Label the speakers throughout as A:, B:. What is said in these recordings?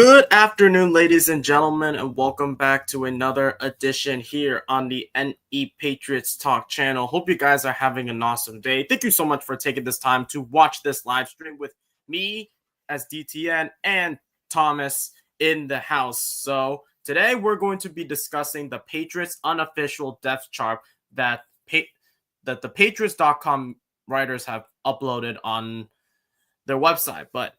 A: Good afternoon, ladies and gentlemen, and welcome back to another edition here on the NE Patriots Talk channel. Hope you guys are having an awesome day. Thank you so much for taking this time to watch this live stream with me as DTN and Thomas in the house. So today we're going to be discussing the Patriots unofficial depth chart that the Patriots.com writers have uploaded on their website. But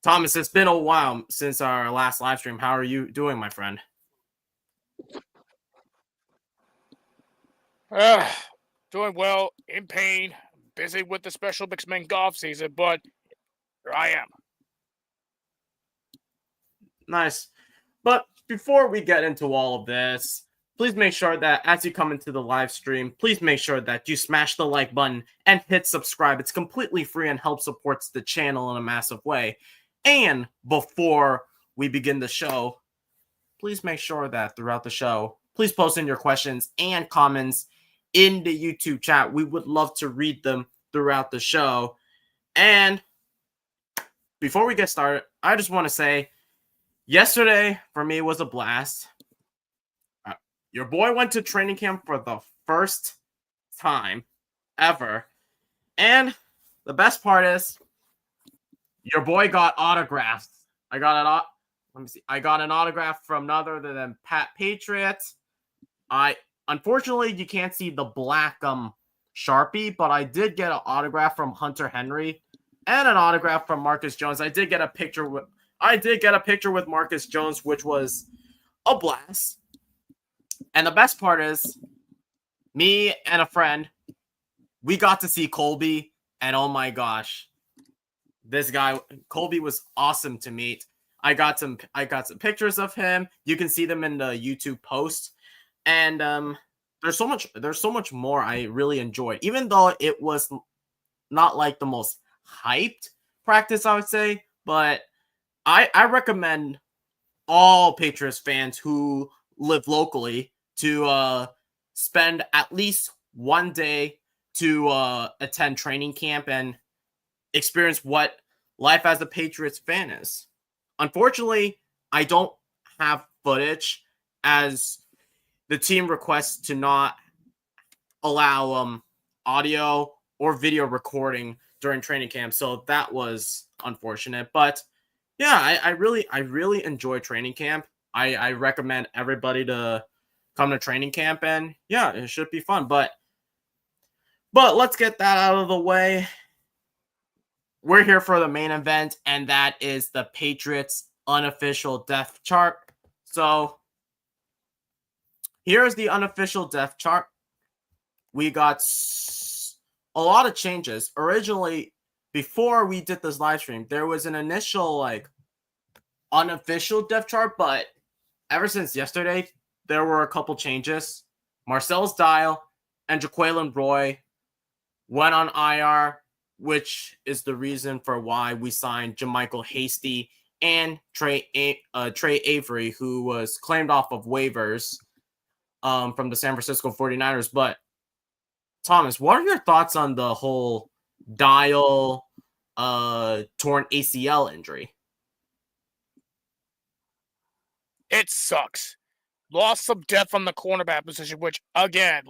A: Thomas, it's been a while since our last live stream. How are you doing, my friend?
B: Doing well, in pain, busy with the Special Mixed Men golf season, but here I am.
A: Nice. But before we get into all of this, please make sure that as you come into the live stream, please make sure that you smash the like button and hit subscribe. It's completely free and helps supports the channel in a massive way. And before we begin the show, please make sure that throughout the show, please post in your questions and comments in the YouTube chat. We would love to read them throughout the show. And before we get started, I just want to say, yesterday for me was a blast. Your boy went to training camp for the first time ever. And the best part is, your boy got autographs. I got an autograph from none other than Patriots. Unfortunately, you can't see the black Sharpie, but I did get an autograph from Hunter Henry and an autograph from Marcus Jones. I did get a picture with Marcus Jones, which was a blast. And the best part is, me and a friend, we got to see Colby, and oh my gosh, this guy Colby was awesome to meet. I got some pictures of him. You can see them in the YouTube post. And there's so much more I really enjoyed, even though it was not like the most hyped practice, I would say. But I recommend all Patriots fans who live locally to spend at least one day to attend training camp and experience what life as a Patriots fan is. Unfortunately, I don't have footage, as the team requests to not allow audio or video recording during training camp, so that was unfortunate. But yeah, I really enjoy training camp. I recommend everybody to come to training camp, and yeah, it should be fun. But let's get that out of the way. We're here for the main event, and that is the Patriots unofficial depth chart. So here's the unofficial depth chart. We got a lot of changes. Originally, before we did this live stream, there was an initial unofficial depth chart, but ever since yesterday, there were a couple changes. Marcellus Dial and Jaquelin Roy went on IR, which is the reason for why we signed JaMycal Hasty and Trey Avery, who was claimed off of waivers from the San Francisco 49ers. But Thomas, what are your thoughts on the whole Dial torn ACL injury?
B: It sucks. Lost some depth on the cornerback position, which, again,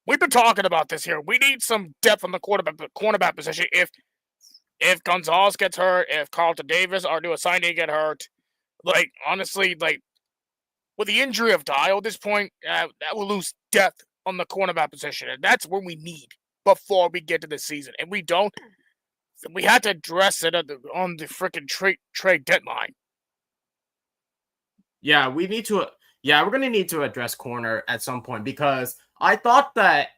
B: we've been talking about this here. We need some depth on the cornerback position. If Gonzalez gets hurt, if Carlton Davis, our new assignee, get hurt, honestly, with the injury of Dial at this point, that will lose depth on the cornerback position, and that's what we need before we get to the season. And we don't. We had to address it on the freaking trade deadline.
A: Yeah, we're going to need to address corner at some point, because I thought that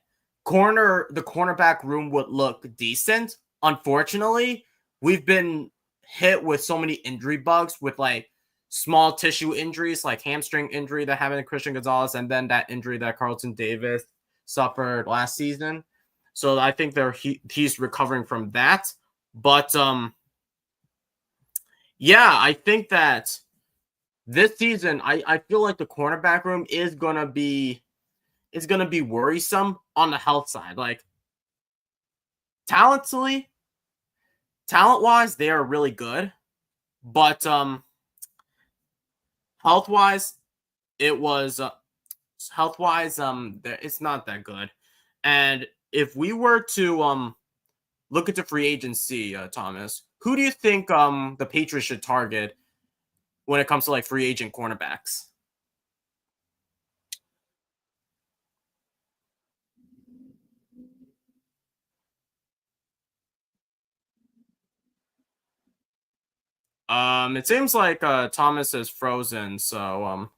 A: the cornerback room would look decent. Unfortunately, we've been hit with so many injury bugs with small tissue injuries, like hamstring injury that happened to Christian Gonzalez, and then that injury that Carlton Davis suffered last season. So I think he's recovering from that. But yeah, I think that this season, I feel like the cornerback room is gonna be worrisome on the health side. Talent-wise, they are really good. But health wise, it was health wise, it's not that good. And if we were to look at the free agency, Thomas, who do you think the Patriots should target when it comes to like free agent cornerbacks? It seems like Thomas is frozen, so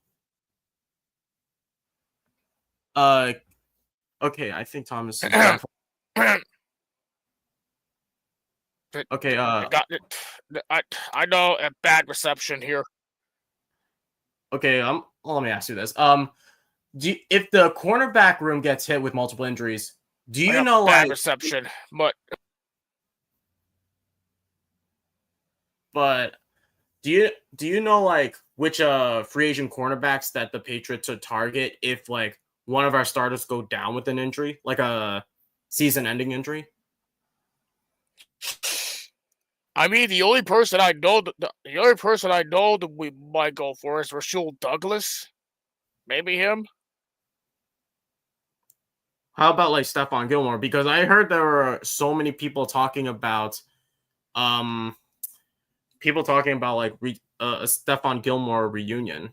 A: uh okay, I think Thomas is done. Okay,
B: I got it. I know a bad reception here.
A: okay, let me ask you this. If the cornerback room gets hit with multiple injuries, do
B: I
A: you
B: got
A: know
B: bad
A: like
B: reception, but
A: but do you know like which free agent cornerbacks that the Patriots would target if like one of our starters go down with an injury, like a season-ending injury?
B: I mean the only person I know the only person I know that we might go for is Rasul Douglas. Maybe him.
A: How about like Stephon Gilmore? Because I heard there were so many um people talking about like a Stephon Gilmore reunion.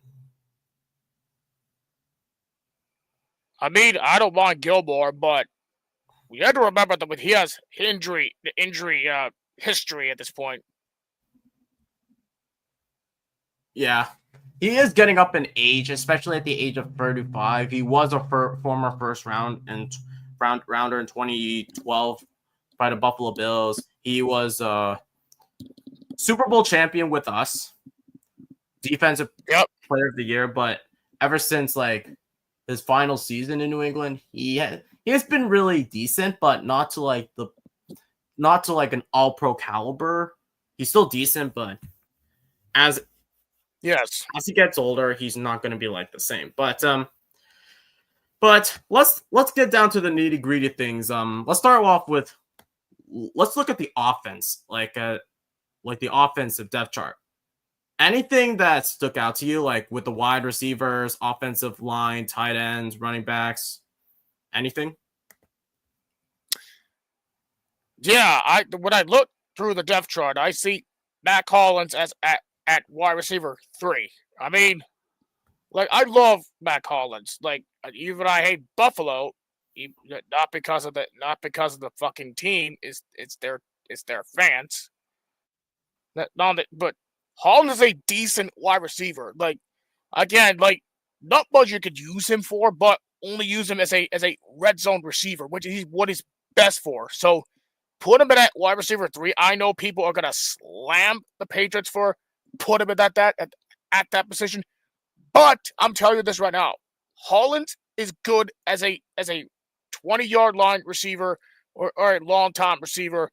B: I mean, I don't mind Gilmore, but we have to remember that he has injury history at this point.
A: Yeah, he is getting up in age, especially at the age of 35. He was a former first rounder in 2012 by the Buffalo Bills. He was a Super Bowl champion with us, defensive
B: Yep.
A: player of the year. But ever since like his final season in New England, he has been really decent, but not to like an All Pro caliber. He's still decent, but as
B: Yes.
A: as he gets older, he's not going to be like the same. But let's get down to the nitty gritty things. Let's start off with let's look at the offense, like the offensive depth chart. Anything that stuck out to you, like with the wide receivers, offensive line, tight ends, running backs, anything?
B: Yeah. When I look through the depth chart, I see Matt Collins as at wide receiver 3. I mean, like I love Matt Collins. Like even I hate Buffalo, not because of the fucking team. It's their fans. But Holland is a decent wide receiver. Like again, like not much you could use him for, but only use him as a red zone receiver, which is what he's best for. So put him in at wide receiver 3. I know people are gonna slam the Patriots for put him at that position, but I'm telling you this right now, Holland is good as a 20-yard line receiver or a long time receiver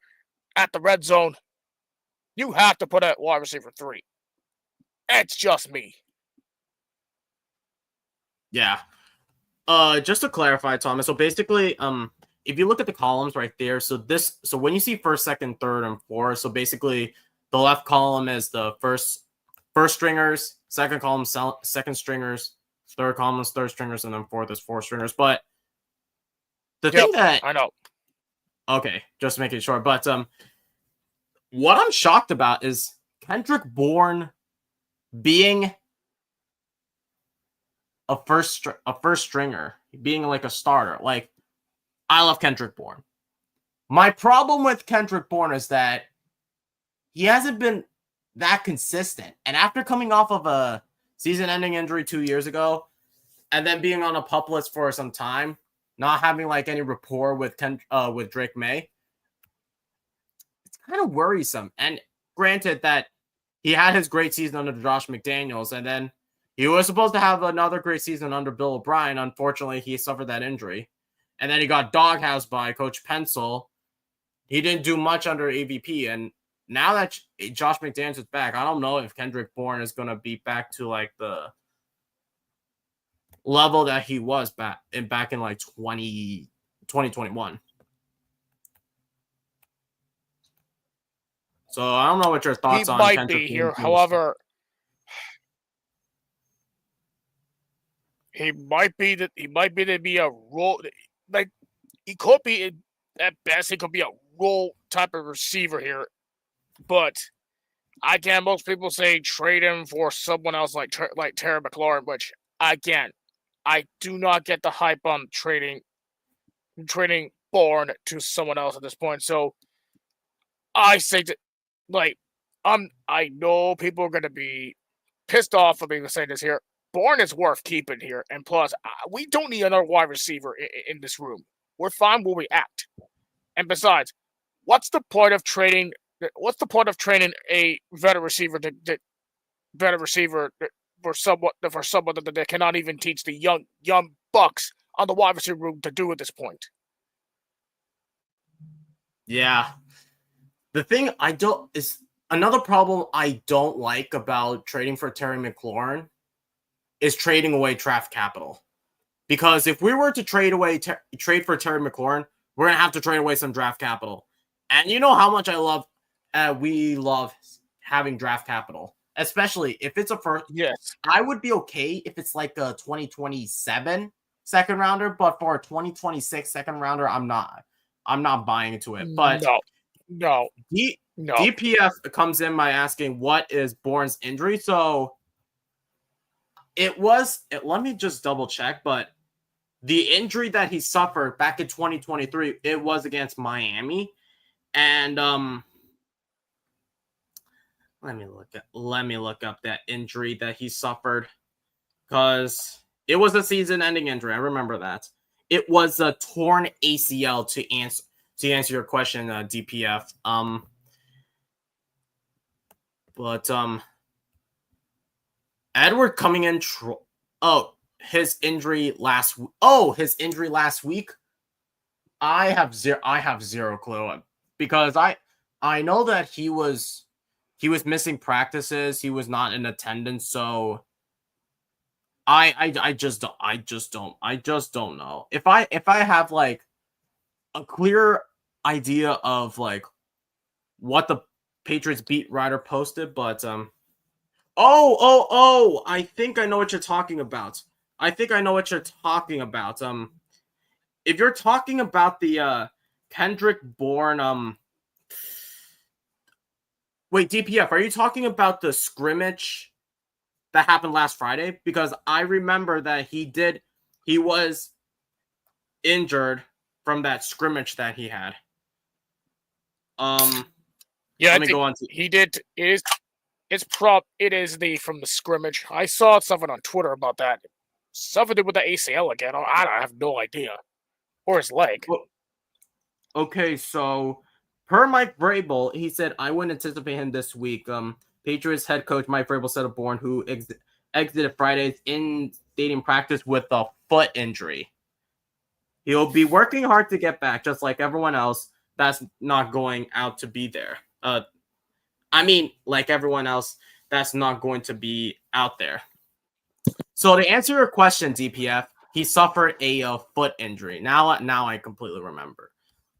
B: at the red zone. You have to put at wide receiver 3. It's just me.
A: Yeah. Just to clarify, Thomas. So basically, if you look at the columns right there, so when you see first, second, third, and fourth, so basically the left column is the first stringers, second column second stringers, third column is third stringers, and then fourth is fourth stringers. But the
B: Yep,
A: thing that
B: I know.
A: okay, just making sure. But what I'm shocked about is Kendrick Bourne being a first stringer, being like a starter. Like I love Kendrick Bourne. My problem with Kendrick Bourne is that he hasn't been that consistent. And after coming off of a season-ending injury 2 years ago, and then being on a pup list for some time, not having like any rapport with with Drake May, it's kind of worrisome. And granted that he had his great season under Josh McDaniels, and then he was supposed to have another great season under Bill O'Brien. Unfortunately, he suffered that injury, and then he got doghoused by Coach Pencil. He didn't do much under AVP, and now that Josh McDaniels is back, I don't know if Kendrick Bourne is going to be back to like the level that he was back in like 2021. So I don't know what your
B: He
A: thoughts on
B: might
A: Kendrick
B: be
A: Bourne
B: here.
A: being.
B: However, He might be to be a role, like he could be at best. He could be a role type of receiver here, but again, most people say trade him for someone else like Terry McLaurin, which again, I do not get the hype on trading Bourne to someone else at this point. So I say that, like, I know people are gonna be pissed off of me to say this here. Bourne is worth keeping here, and plus, we don't need another wide receiver in this room. We're fine where we at. And besides, what's the point of trading? What's the point of training a veteran receiver for someone that they cannot even teach the young bucks on the wide receiver room to do at this point?
A: Yeah. The thing I don't is another problem I don't like about trading for Terry McLaurin is trading away draft capital. Because if we were to trade for Terry McLaurin, we're gonna have to trade away some draft capital. And you know how much we love having draft capital, especially if it's a first.
B: Yes.
A: I would be okay if it's like a 2027 second rounder, but for a 2026 second rounder, I'm not buying into it. But
B: no.
A: DPF comes in by asking what is Bourne's injury. So let me just double check, but the injury that he suffered back in 2023, it was against Miami. And let me look up that injury that he suffered, because it was a season-ending injury. I remember that. It was a torn ACL to answer your question, DPF. But Edward coming in. His injury last. His injury last week. I have zero clue, because I know that he was missing practices. He was not in attendance, so I just don't know. If I have like a clear idea of like what the Patriots beat writer posted, but I think I know what you're talking about. If you're talking about the Kendrick Bourne, wait, DPF, are you talking about the scrimmage that happened last Friday? Because I remember that he was injured from that scrimmage that he had.
B: Yeah,
A: let me go on to
B: he did. It is the from the scrimmage. I saw something on Twitter about that. Something to do with the ACL again. I have no idea. Or his leg.
A: Okay, so per Mike Vrabel, he said, I wouldn't anticipate him this week. Patriots head coach Mike Vrabel said of Bourne, who exited Friday's in stadium practice with a foot injury. He'll be working hard to get back, just like everyone else that's not going out to be there. Like everyone else that's not going to be out there. So to answer your question, DPF, he suffered a foot injury. Now I completely remember.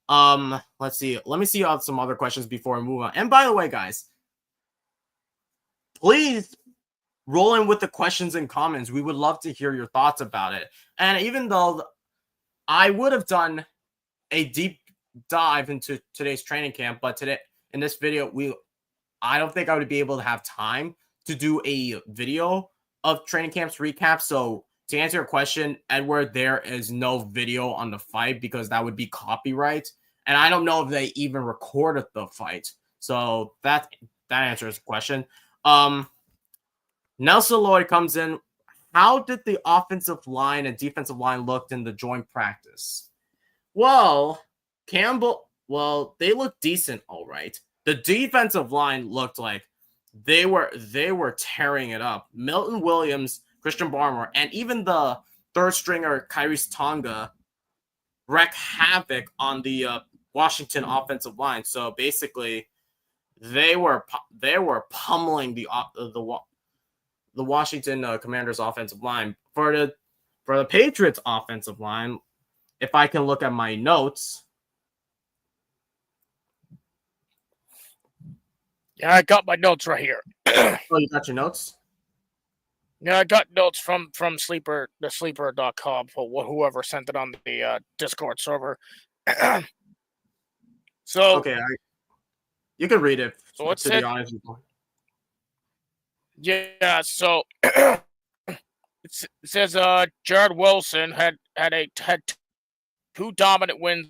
A: Let's see. Let me see some other questions before we move on. And by the way, guys, please roll in with the questions and comments. We would love to hear your thoughts about it. And even though I would have done a deep dive into today's training camp, but today in this video, I don't think I would be able to have time to do a video of training camps recap. So to answer your question, Edward, there is no video on the fight because that would be copyright. And I don't know if they even recorded the fight. So that answers the question. Nelson Lloyd comes in. How did the offensive line and defensive line look in the joint practice? Well, they looked decent, all right. The defensive line looked like they were tearing it up. Milton Williams, Christian Barmore, and even the third stringer Kyrie's Tonga wreaked havoc on the Washington offensive line. So basically, they were pummeling the Washington Commanders offensive line. For the Patriots offensive line, if I can look at my notes.
B: Yeah, I got my notes right here.
A: Oh, you got your notes?
B: Yeah, I got notes from Sleeper, the Sleeper.com, for whoever sent it on the Discord server. So,
A: Okay, you can read it.
B: so it
A: To be
B: said,
A: honest,
B: yeah. So it says Jared Wilson had two dominant wins.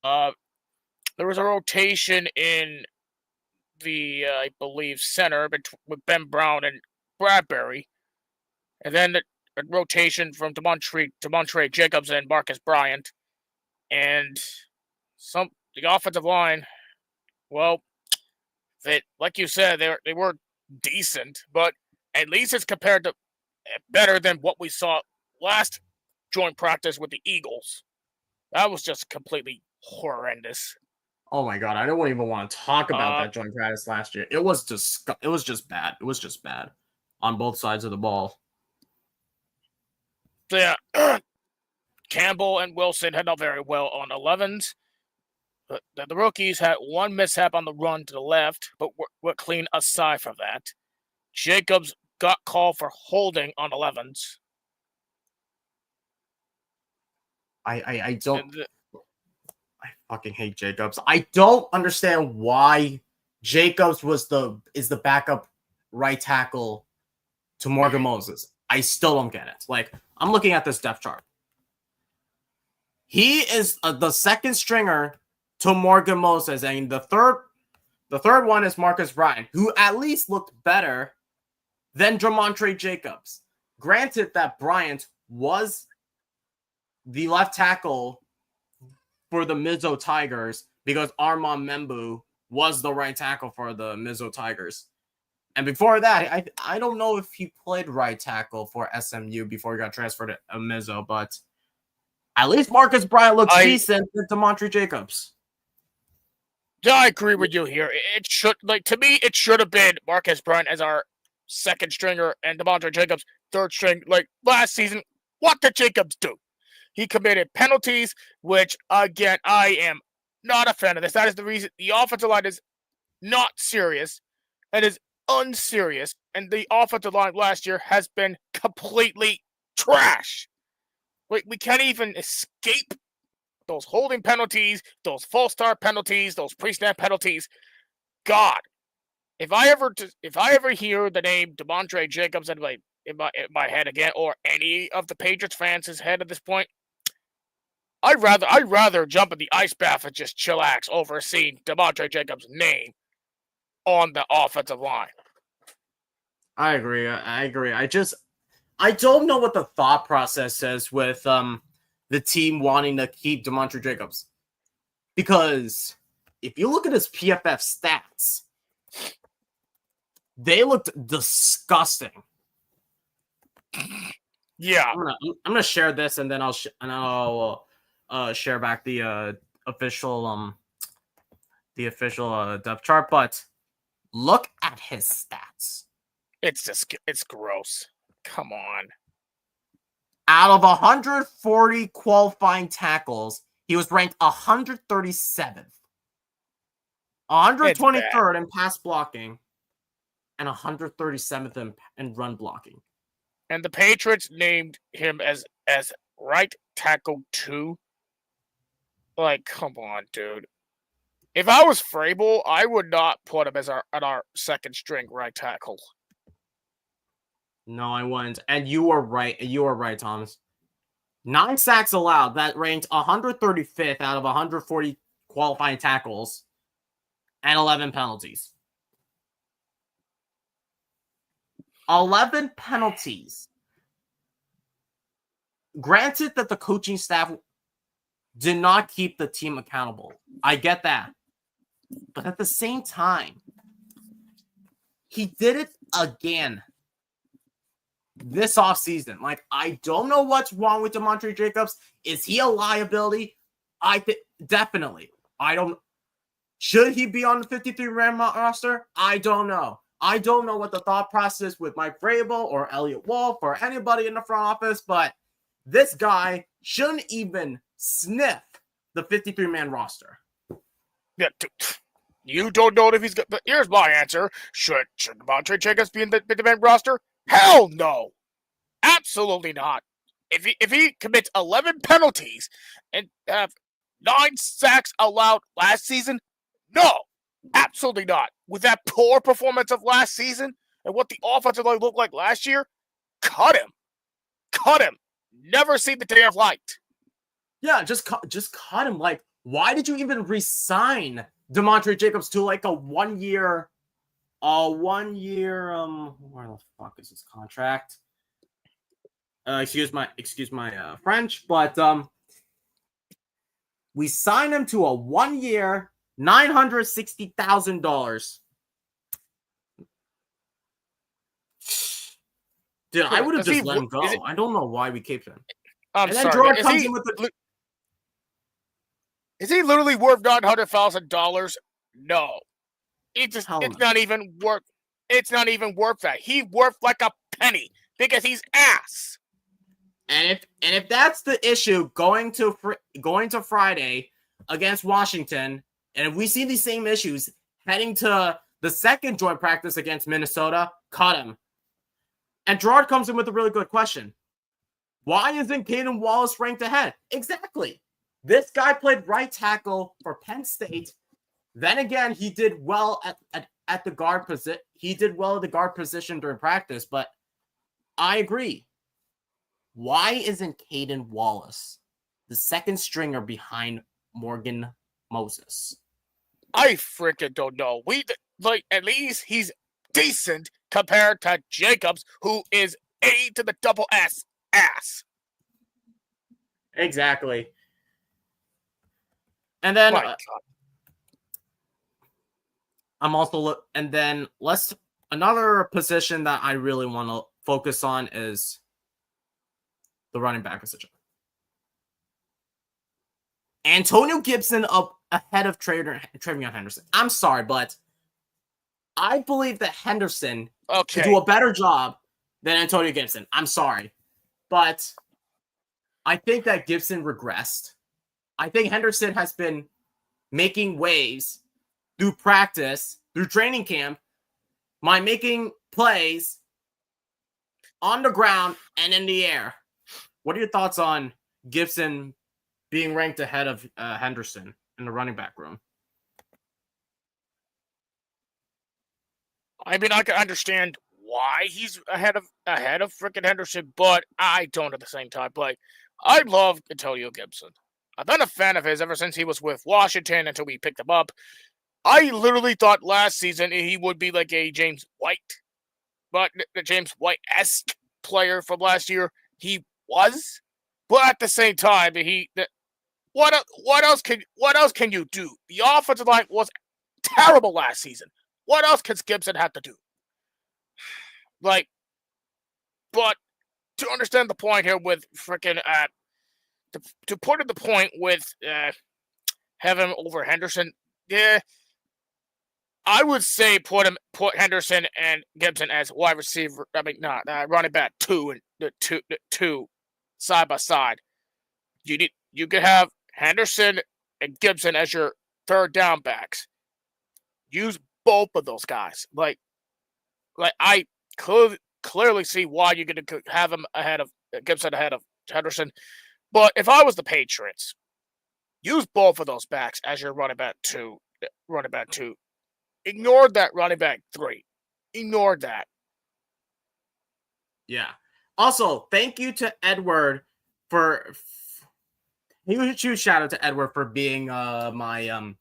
B: There was a rotation in the I believe center with Ben Brown and Bradbury, and then a rotation from Demontre Jacobs and Marcus Bryant, and the offensive line. Well, like you said, they were decent, but at least it's compared to better than what we saw last joint practice with the Eagles. That was just completely horrendous.
A: oh my god, I don't even want to talk about that joint practice last year. It was just bad. It was just bad on both sides of the ball.
B: Yeah, Campbell and Wilson had not very well on 11s. But the rookies had one mishap on the run to the left, but were clean aside from that. Jacobs got called for holding on 11s.
A: I don't. I fucking hate Jacobs. I don't understand why Jacobs is the backup right tackle to Morgan Moses. I still don't get it. Like, I'm looking at this depth chart. He is the second stringer to Morgan Moses, and the third one is Marcus Bryant, who at least looked better than Demontre Jacobs. Granted that Bryant was the left tackle for the Mizzo Tigers because Armand Membu was the right tackle for the Mizzo Tigers. And before that, I don't know if he played right tackle for SMU before he got transferred to Mizzo, but at least Marcus Bryant looks decent than Demontre Jacobs.
B: Yeah, I agree with you here. It should, to me, it should have been Marcus Bryant as our second stringer and Demontre Jacobs third string. Like last season, what did Jacobs do? He committed penalties, which again I am not a fan of this. That is the reason the offensive line is not serious and is unserious, and the offensive line last year has been completely trash. We can't even escape those holding penalties, those false start penalties, those pre-snap penalties. God, if I ever hear the name Demontre Jacobs in my head again, or any of the Patriots fans' head at this point, I'd rather jump in the ice bath and just chillax over seeing Demontre Jacobs' name on the offensive line.
A: I agree. I don't know what the thought process is with the team wanting to keep Demontre Jacobs. Because if you look at his PFF stats, they looked disgusting.
B: Yeah,
A: I'm gonna share this and then I'll share back the official depth chart. But look at his stats.
B: It's gross. Come on.
A: Out of 140 qualifying tackles, he was ranked 137th, 123rd in pass blocking, and 137th in run blocking.
B: And the Patriots named him as right tackle 2. Like, come on, dude. If I was Vrabel, I would not put him as our second string right tackle.
A: No, I wouldn't. And you were right. You were right, Thomas. 9 sacks allowed. That ranked 135th out of 140 qualifying tackles, and 11 penalties. 11 penalties. Granted that the coaching staff did not keep the team accountable. I get that. But at the same time, he did it again this offseason. Like, I don't know what's wrong with Demontre Jacobs. Is he a liability? I think definitely. Should he be on the 53-man roster? I don't know. I don't know what the thought process with Mike Vrabel or Elliot Wolf or anybody in the front office, but this guy shouldn't even sniff the 53-man roster.
B: Yeah, you don't know if he's good. But here's my answer: Should Demontre Jacobs be in the man roster? Hell no. Absolutely not. If he commits 11 penalties and have 9 sacks allowed last season, no, absolutely not. With that poor performance of last season and what the offensive line looked like last year, cut him. Cut him. Never see the day of light.
A: Yeah, just cut him. Like, why did you even resign DeMontre Jacobs to like a 1 year, where the fuck is his contract? Excuse my French, but we signed him to a 1 year, $960,000. Dude, I would have just let him go. I don't know why we kept him.
B: I'm
A: and then
B: sorry.
A: Gerard comes in with the.
B: Is he literally worth $900,000? No, it's not even worth. It's not even worth that. He worth like a penny because he's ass.
A: And if that's the issue going to Friday against Washington, and if we see these same issues heading to the second joint practice against Minnesota, cut him. And Gerard comes in with a really good question. Why isn't Caden Wallace ranked ahead? Exactly. This guy played right tackle for Penn State. Then again, he did well at the guard position. He did well at the guard position during practice, but I agree. Why isn't Caden Wallace the second stringer behind Morgan Moses?
B: I freaking don't know. At least he's decent compared to Jacobs, who is A to the double S ass.
A: Exactly. And then another position that I really want to focus on is the running back position. Antonio Gibson up ahead of Travion Henderson. I'm sorry, but I believe that Henderson could do a better job than Antonio Gibson. I'm sorry, but I think that Gibson regressed. I think Henderson has been making waves through practice, through training camp, by making plays on the ground and in the air. What are your thoughts on Gibson being ranked ahead of Henderson in the running back room?
B: I mean, I can understand why he's ahead of freaking Henderson, but I don't at the same time. Like, I love Antonio Gibson. I've been a fan of his ever since he was with Washington until we picked him up. I literally thought last season he would be like a James White, but the James White-esque player from last year. He was, but at the same time, what else can you do? The offensive line was terrible last season. What else can Gibson have to do? Like, but to understand the point here with freaking to put in the point with have him over Henderson, yeah, I would say put Henderson and Gibson as wide receiver. I mean, not running back two and the two side by side. You could have Henderson and Gibson as your third down backs. Use both of those guys. Like I clearly see why you're going to have him ahead of Gibson ahead of Henderson. But if I was the Patriots, use both of those backs as your running back two. Ignore that running back 3. Ignore that.
A: Yeah. Also, thank you to Edward for huge shout out to Edward for being my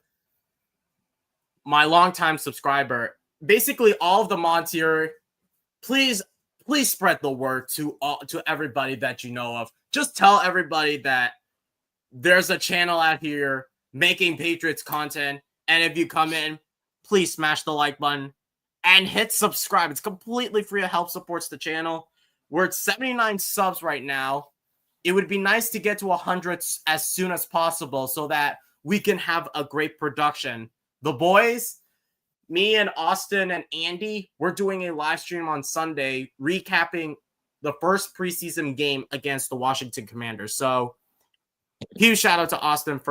A: longtime subscriber. Basically, all of the mods here, please spread the word to everybody that you know of. Just tell everybody that there's a channel out here making Patriots content, and if you come in, please smash the like button and hit subscribe. It's completely free. It helps supports the channel. We're at 79 subs right now. It would be nice to get to 100 as soon as possible so that we can have a great production. The boys, me and Austin and Andy, we're doing a live stream on Sunday recapping the first preseason game against the Washington Commanders. So huge shout out to Edward,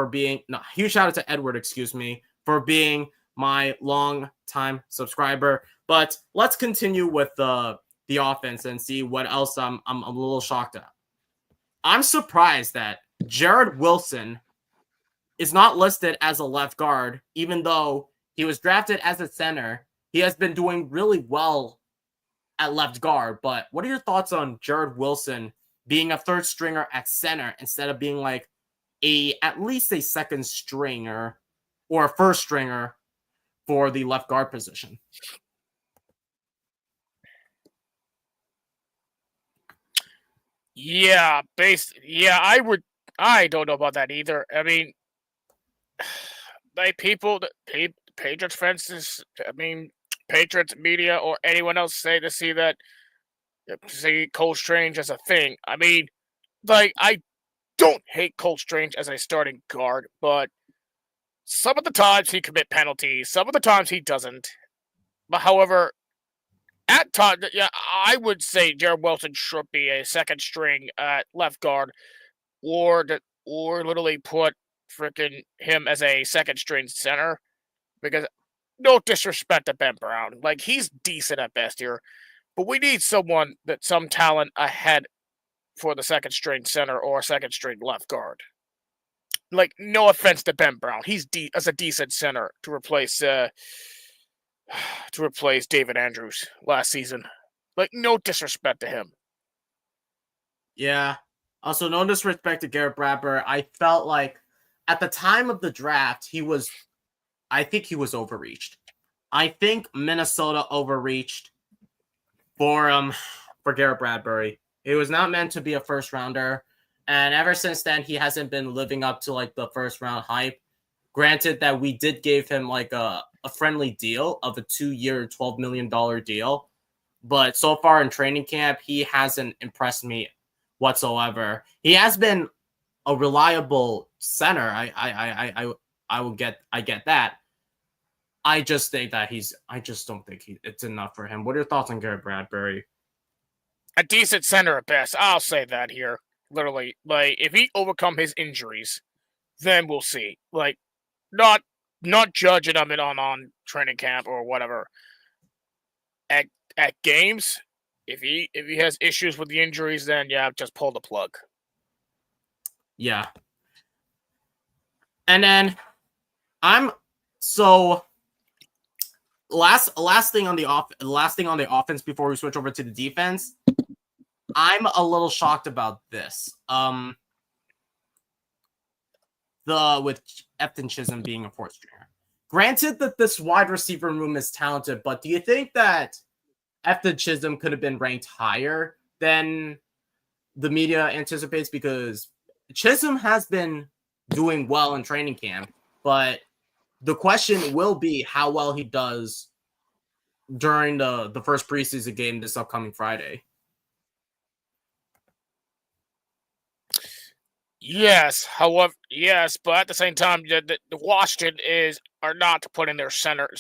A: for being my long time subscriber. But let's continue with the the offense and see what else I'm a little shocked at. I'm surprised that Jared Wilson is not listed as a left guard, even though he was drafted as a center. He has been doing really well at left guard. But what are your thoughts on Jared Wilson being a third stringer at center instead of being like at least a second stringer or a first stringer for the left guard position?
B: Yeah, I don't know about that either. I mean, Patriots fans, Patriots media or anyone else say Cole Strange as a thing. I mean, I don't hate Cole Strange as a starting guard, but some of the times he commit penalties, some of the times he doesn't. But however, at times, yeah, I would say Jared Wilson should be a second string at left guard, or literally put freaking him as a second string center. Because no disrespect to Ben Brown, he's decent at best here, but we need some talent ahead for the second string center or second string left guard. No offense to Ben Brown, he's as a decent center to replace David Andrews last season. No disrespect to him.
A: Yeah. Also, no disrespect to Garrett Bradbury. I felt like at the time of the draft, I think he was overreached. I think Minnesota overreached for Garrett Bradbury. He was not meant to be a first rounder. And ever since then, he hasn't been living up to the first round hype. Granted that we did give him a friendly deal of a 2-year, $12 million deal. But so far in training camp, he hasn't impressed me whatsoever. He has been a reliable center. I get that. I just think that I just don't think it's enough for him. What are your thoughts on Garrett Bradbury?
B: A decent center at best. I'll say that here. Literally, if he overcome his injuries, then we'll see. Not judging him on training camp or whatever. At games, if he has issues with the injuries, then yeah, just pull the plug.
A: Yeah. And then last thing on the offense before we switch over to the defense. I'm a little shocked about this. With Efton Chisholm being a fourth stringer. Granted that this wide receiver room is talented, but do you think that Efton Chisholm could have been ranked higher than the media anticipates? Because Chisholm has been doing well in training camp, but the question will be how well he does during the first preseason game this upcoming Friday.
B: Yes, but at the same time, the Washington are not putting their center.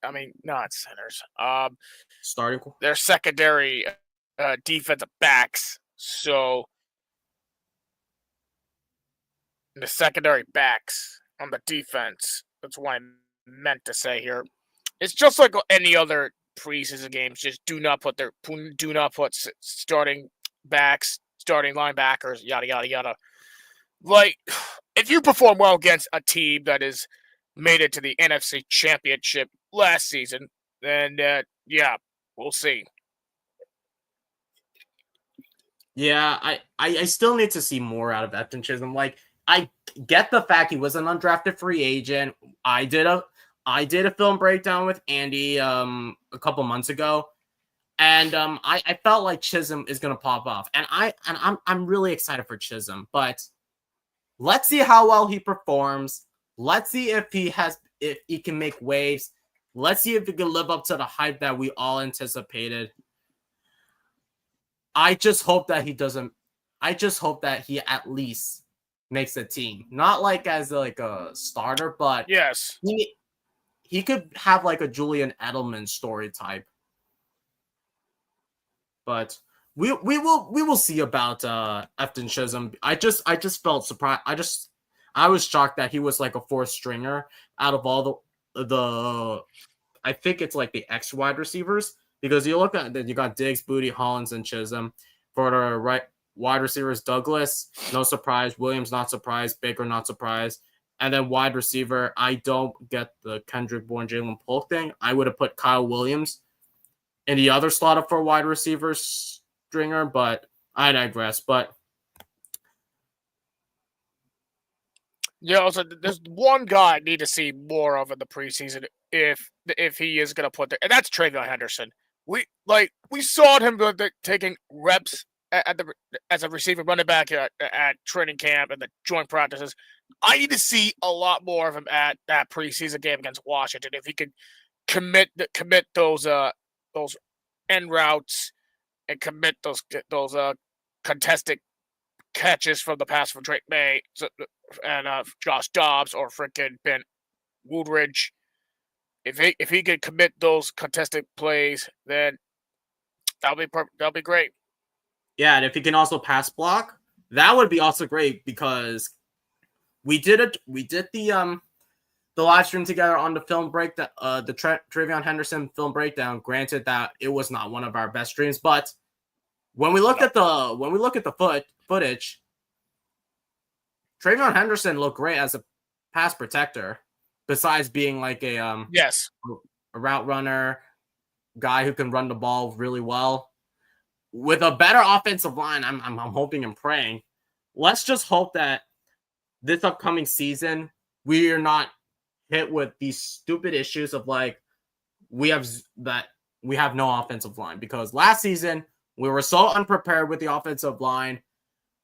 B: I mean, not centers.
A: Starting
B: their secondary defensive backs. So the secondary backs on the defense. That's what I meant to say here. It's just like any other preseason games. Just do not put starting backs, starting linebackers, yada yada yada. If you perform well against a team that has made it to the NFC Championship last season, then yeah, we'll see.
A: Yeah, I still need to see more out of Efton Chisholm. I get the fact he was an undrafted free agent. I did a film breakdown with Andy a couple months ago, and I felt like Chisholm is gonna pop off, and I'm really excited for Chisholm. But let's see how well he performs. Let's see if he can make waves. Let's see if he can live up to the hype that we all anticipated. I just hope that he doesn't. I just hope that he at least makes the team, not as a starter, but
B: yes,
A: he could have a Julian Edelman story type. But we will see about Efton Chisholm. I just felt surprised. I was shocked that he was a fourth stringer out of all the I think it's the X wide receivers, because you look at that, you got Diggs, Booty, Hollins, and Chisholm. For the right wide receivers, Douglas, no surprise. Williams, not surprised. Baker, not surprised. And then wide receiver, I don't get the Kendrick Bourne, Jalen Polk thing. I would have put Kyle Williams in the other slot up for wide receiver stringer, but I digress. But
B: yeah, so there's one guy I need to see more of in the preseason if he is going to put there, and that's Travion Henderson. We saw him taking reps as a receiver running back at training camp and the joint practices. I need to see a lot more of him at that preseason game against Washington. If he could commit those end routes and commit those contested catches from the pass from Drake May and Josh Dobbs or freaking Ben Woodridge. If he could commit those contested plays, then that'll be great.
A: Yeah, and if he can also pass block, that would be also great because we did the live stream together on the film breakdown, the Travion Henderson film breakdown. Granted that it was not one of our best streams, but when we look at the footage, Travion Henderson looked great as a pass protector. Besides being like a route runner, guy who can run the ball really well, with a better offensive line, I'm hoping and praying. Let's just hope that this upcoming season we are not hit with these stupid issues of like we have no offensive line, because last season we were so unprepared with the offensive line,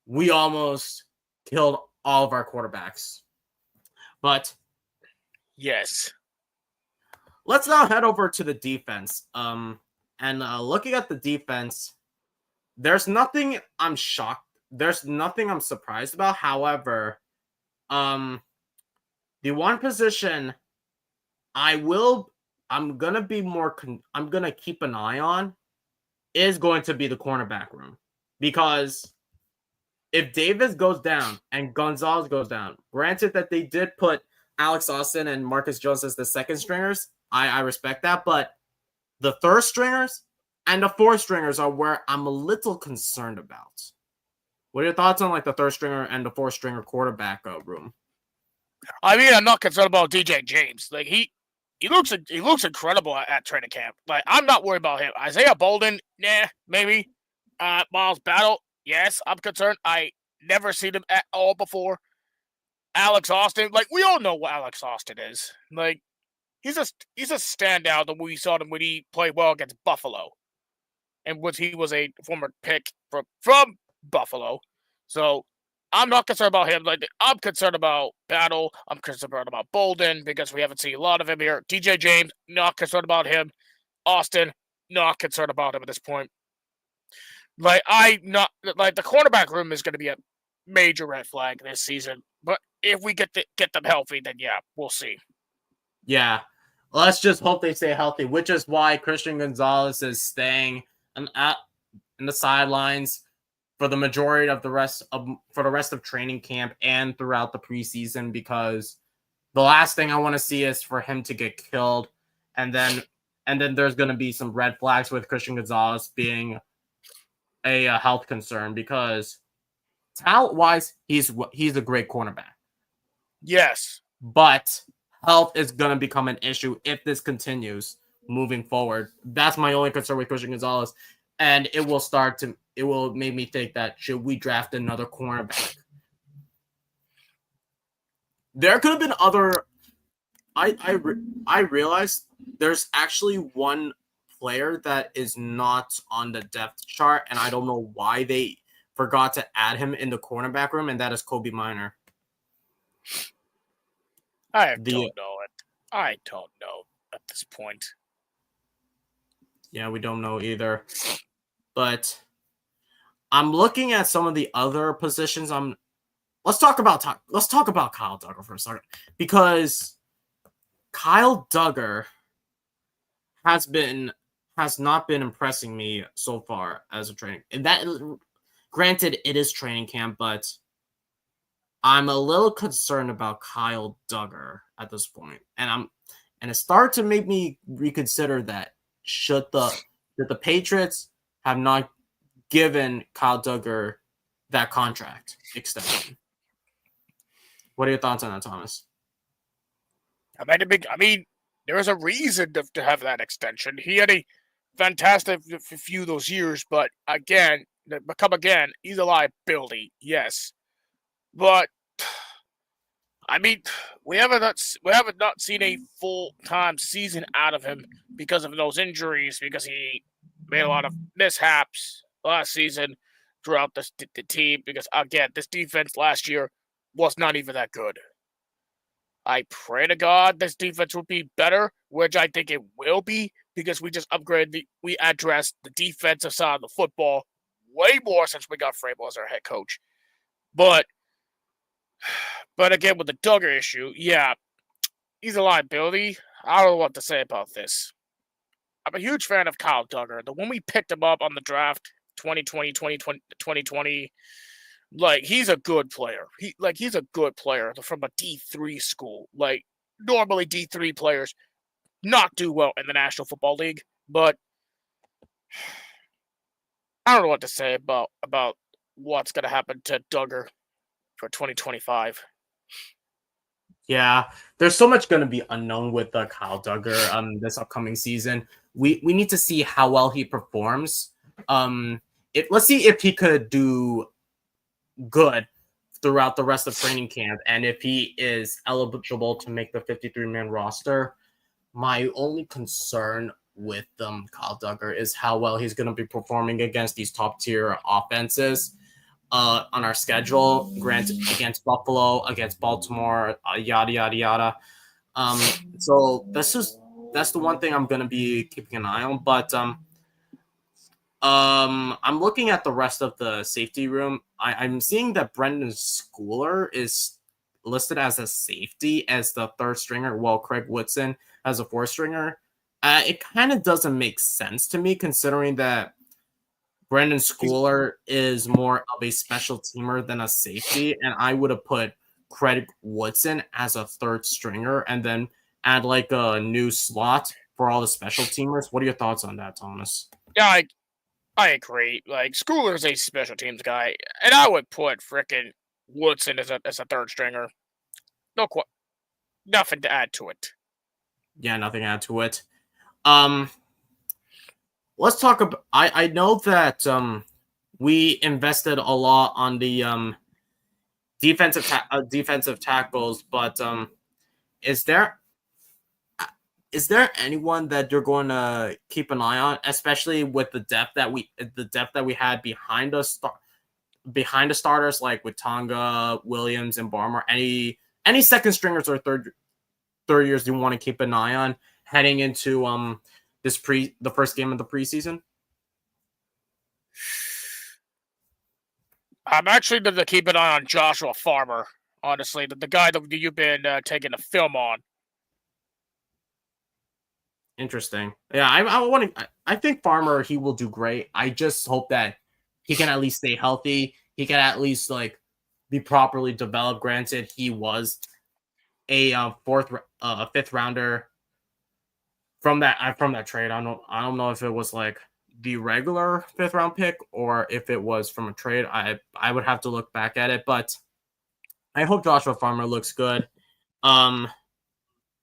A: we almost killed all of our quarterbacks. But
B: yes,
A: let's now head over to the defense. Looking at the defense, there's nothing I'm shocked. There's nothing I'm surprised about. However, the one position I'm gonna keep an eye on is going to be the cornerback room, because if Davis goes down and Gonzalez goes down, granted that they did put Alex Austin and Marcus Jones as the second stringers, I respect that, but the third stringers and the fourth stringers are where I'm a little concerned about. What are your thoughts on like the third stringer and the fourth stringer quarterback room?
B: I mean, I'm not concerned about DJ James. Like he looks incredible at training camp. Like I'm not worried about him. Isaiah Bolden, nah, maybe. Miles Battle, yes, I'm concerned. I never seen him at all before. Alex Austin, like we all know what Alex Austin is. Like he's a standout that we saw him when he played well against Buffalo, and he was a former pick from Buffalo. So I'm not concerned about him. Like I'm concerned about Battle. I'm concerned about Bolden because we haven't seen a lot of him here. DJ James, not concerned about him. Austin, not concerned about him at this point. Like the cornerback room is going to be a major red flag this season. But if we get them healthy, then yeah, we'll see.
A: Yeah, let's just hope they stay healthy, which is why Christian Gonzalez is staying in the sidelines for the majority of the rest of training camp and throughout the preseason, because the last thing I want to see is for him to get killed, and then there's going to be some red flags with Christian Gonzalez being a health concern, because talent-wise, he's a great cornerback.
B: Yes.
A: But health is going to become an issue if this continues moving forward. That's my only concern with Christian Gonzalez. And it will make me think that should we draft another cornerback? There could have been other. I realized there's actually one player that is not on the depth chart, and I don't know why they forgot to add him in the cornerback room, and that is Kobe Minor.
B: I don't know it. I don't know at this point.
A: Yeah, we don't know either. But I'm looking at some of the other positions. Let's talk about Kyle Duggar for a second, because Kyle Duggar has not been impressing me so far as a training. And that, granted, it is training camp, but I'm a little concerned about Kyle Duggar at this point. And it started to make me reconsider that should that the Patriots have not given Kyle Duggar that contract extension. What are your thoughts on that, Thomas?
B: I mean, there was a reason to have that extension. He had a fantastic few of those years, but again, he's a liability. Yes, but I mean, we haven't not seen a full-time season out of him because of those injuries. Because he made a lot of mishaps last season throughout the team. Because again, this defense last year was not even that good. I pray to God this defense will be better, which I think it will be, because we just we addressed the defensive side of the football way more since we got Vrabel as our head coach. But again, with the Duggar issue, yeah, he's a liability. I don't know what to say about this. I'm a huge fan of Kyle Duggar. When we picked him up on the draft 2020, like, he's a good player. He's a good player from a D3 school. Like, normally D3 players not do well in the National Football League, but I don't know what to say about what's going to happen to Duggar for 2025.
A: Yeah, there's so much going to be unknown with Kyle Duggar this upcoming season. We need to see how well he performs. Let's see if he could do good throughout the rest of training camp, and if he is eligible to make the 53-man roster. My only concern with Kyle Duggar is how well he's going to be performing against these top-tier offenses on our schedule, granted against Buffalo, against Baltimore, yada, yada, yada. So that's the one thing I'm going to be keeping an eye on, but I'm looking at the rest of the safety room. I'm seeing that Brendan Schooler is listed as a safety, as the third stringer, while Craig Woodson as a fourth stringer. It kind of doesn't make sense to me, considering that Brendan Schooler is more of a special teamer than a safety, and I would have put Craig Woodson as a third stringer and then add like a new slot for all the special teamers. What are your thoughts on that, Thomas?
B: Yeah, I agree. Like, Schooler's a special teams guy, and I would put frickin' Woodson as a third stringer. Nothing to add to it.
A: Yeah, nothing to add to it. Let's talk about. I know that we invested a lot on the defensive tackles, but is there anyone that you're going to keep an eye on, especially with the depth that we had behind the starters, like with Tonga, Williams, and Barmer? Any second stringers or third years you want to keep an eye on heading into the first game of the preseason?
B: I'm actually going to keep an eye on Joshua Farmer, honestly, the guy that you've been taking the film on.
A: Interesting. Yeah, I think Farmer, he will do great. I just hope that he can at least stay healthy. He can at least like be properly developed. Granted, he was a fifth rounder from that trade. I don't know if it was like the regular 5th round pick or if it was from a trade. I would have to look back at it, but I hope Joshua Farmer looks good.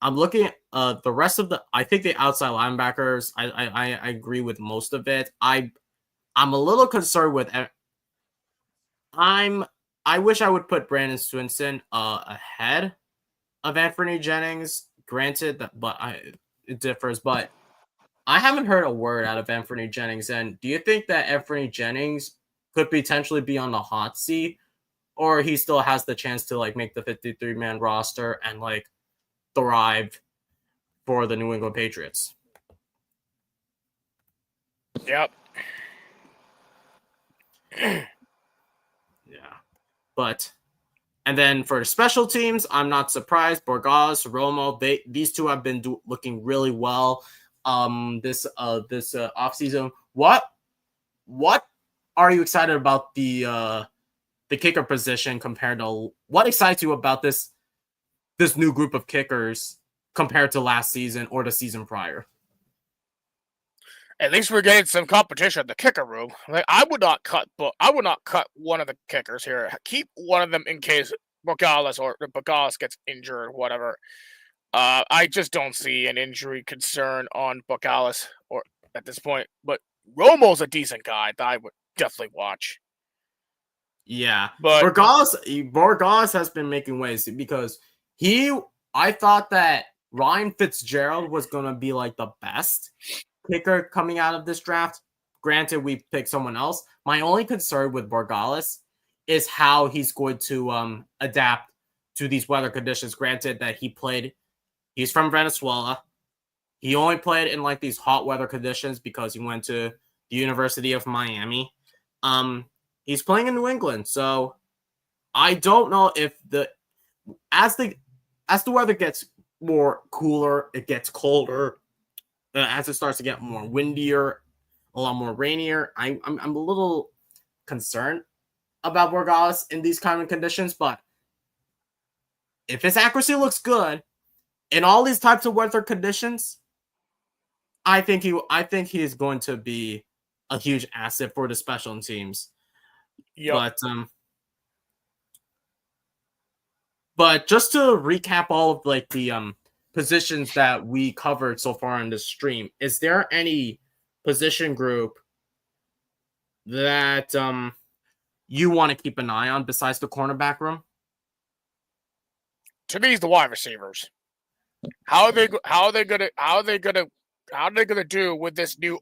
A: I'm looking at the rest of I think the outside linebackers, I agree with most of it. I'm a little concerned with. I wish I would put Brandon Swinson ahead of Anthony Jennings. Granted that, but it differs. But I haven't heard a word out of Anthony Jennings. And do you think that Anthony Jennings could potentially be on the hot seat, or he still has the chance to like make the 53-man roster and like thrive for the New England Patriots?
B: Yep.
A: Yeah. But and then for special teams, I'm not surprised. Borgas, Romo, these two have been looking really well this offseason. What are you excited about the kicker position compared to what excites you about this new group of kickers compared to last season or the season prior?
B: At least we're getting some competition in the kicker room. Like I would not cut one of the kickers here. Keep one of them in case Bogales gets injured or whatever. I just don't see an injury concern on Bogales or at this point. But Romo's a decent guy that I would definitely watch.
A: Yeah,
B: But
A: Borgas has been making waves because I thought that Ryan Fitzgerald was gonna be like the best kicker coming out of this draft. Granted, we picked someone else. My only concern with Borgales is how he's going to adapt to these weather conditions. Granted that he's from Venezuela. He only played in like these hot weather conditions because he went to the University of Miami. He's playing in New England, so I don't know if as the weather gets more cooler, it gets colder. As it starts to get more windier, a lot more rainier, I'm a little concerned about Borgales in these kind of conditions. But if his accuracy looks good in all these types of weather conditions, I think he is going to be a huge asset for the special teams.
B: yep.
A: But just to recap all of like the positions that we covered so far in this stream, is there any position group that you want to keep an eye on besides the cornerback room?
B: To me, it's the wide receivers. How are they gonna do with this new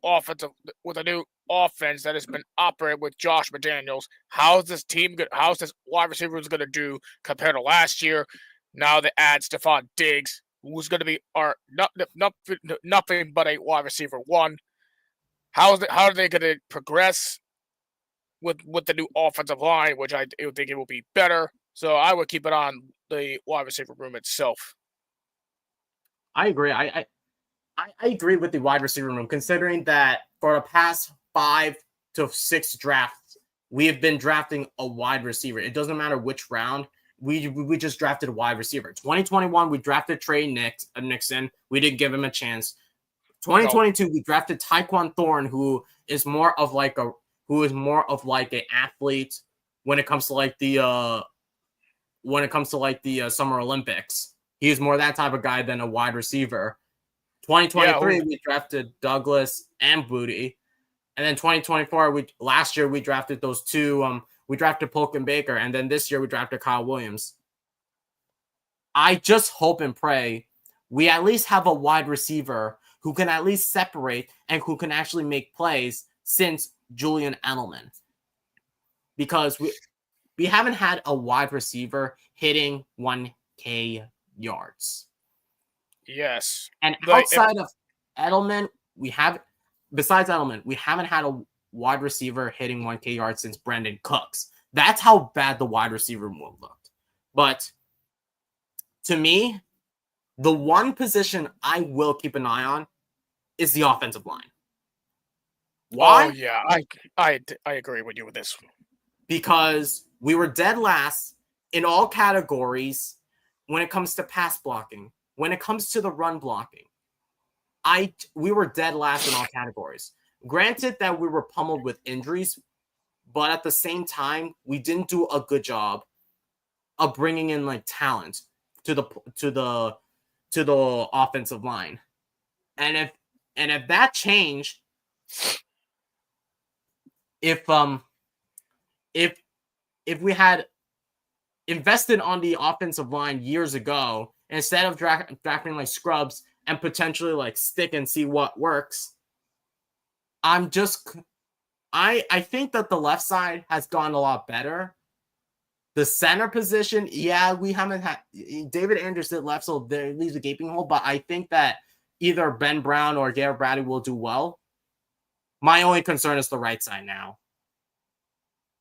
B: with a new offense that has been operated with Josh McDaniels? How's this wide receivers gonna do compared to last year? Now they add Stephon Diggs, who's gonna be nothing but a wide receiver one. How are they gonna progress with the new offensive line, which I think it will be better. So I would keep it on the wide receiver room itself.
A: I agree. I agree with the wide receiver room, considering that for the past 5 to 6 drafts, we have been drafting a wide receiver. It doesn't matter which round. We just drafted a wide receiver. 2021, we drafted Trey Nixon. We didn't give him a chance. 2022, we drafted Tyquan Thorne, who is more of like an athlete when it comes to like the Summer Olympics. He's more that type of guy than a wide receiver. 2023, we drafted Douglas and Booty. And then 2024, last year we drafted those two. We drafted Polk and Baker, and then this year we drafted Kyle Williams. I just hope and pray we at least have a wide receiver who can at least separate and who can actually make plays since Julian Edelman. Because we haven't had a wide receiver hitting 1K yards.
B: Yes.
A: And outside of Edelman, besides Edelman, we haven't had a wide receiver hitting 1K yards since Brandon Cooks. That's how bad the wide receiver room looked. But to me, the one position I will keep an eye on is the offensive line. Why?
B: Oh, yeah. I agree with you with this.
A: Because we were dead last in all categories when it comes to pass blocking, when it comes to the run blocking. We were dead last in all categories. Granted that we were pummeled with injuries, but at the same time, we didn't do a good job of bringing in like talent to the offensive line. And if that changed, if we had invested on the offensive line years ago, instead of drafting like scrubs and potentially like stick and see what works, I think that the left side has gone a lot better. The center position, yeah, we haven't had David Anderson left, so there leaves a gaping hole. But I think that either Ben Brown or Garrett Bradley will do well. My only concern is the right side now.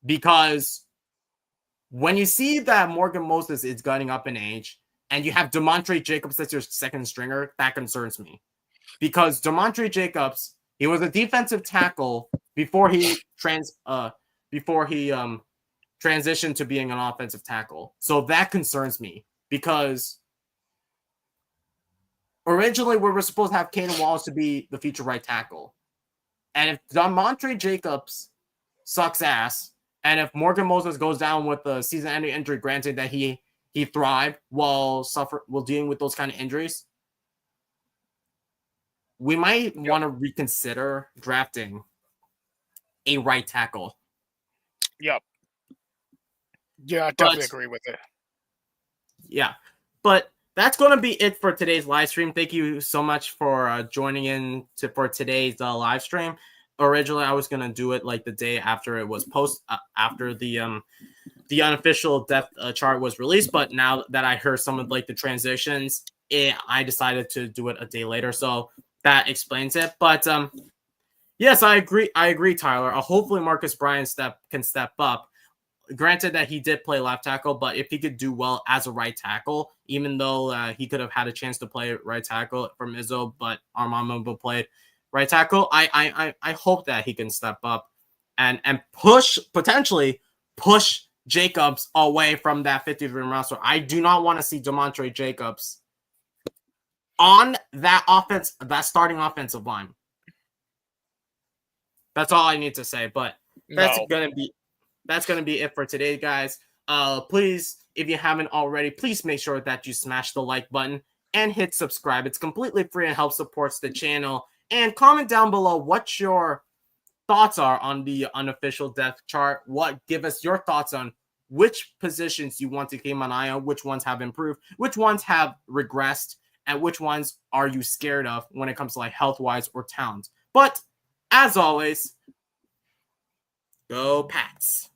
A: Because when you see that Morgan Moses is getting up in age and you have Demontre Jacobs as your second stringer, that concerns me. Because Demontre Jacobs, he was a defensive tackle before he transitioned to being an offensive tackle. So that concerns me because originally we were supposed to have Caden Wallace to be the future right tackle. And if Demontre Jacobs sucks ass, and if Morgan Moses goes down with a season-ending injury, granted that he thrived while dealing with those kind of injuries, we might want to reconsider drafting a right tackle.
B: Yep. Yeah, I definitely agree with it.
A: Yeah, but that's going to be it for today's live stream. Thank you so much for joining in for today's live stream. Originally, I was going to do it like the day after it was after the unofficial depth chart was released, but now that I heard some of like the transitions, I decided to do it a day later. So that explains it. But yes, I agree, Tyler. Hopefully Marcus Bryant can step up. Granted that he did play left tackle, but if he could do well as a right tackle, even though he could have had a chance to play right tackle from Izzo, but Armand Mumbo played right tackle, I hope that he can step up and potentially push Jacobs away from that 53 roster. I do not want to see Demontre Jacobs on that starting offensive line. That's all I need to say, but that's gonna be it for today, guys. Please, if you haven't already, please make sure that you smash the like button and hit subscribe. It's completely free and helps supports the channel. And comment down below what your thoughts are on the unofficial depth chart. Give us your thoughts on which positions you want to keep an eye on, which ones have improved, which ones have regressed, and which ones are you scared of when it comes to like health-wise or talent. But as always, go Pats.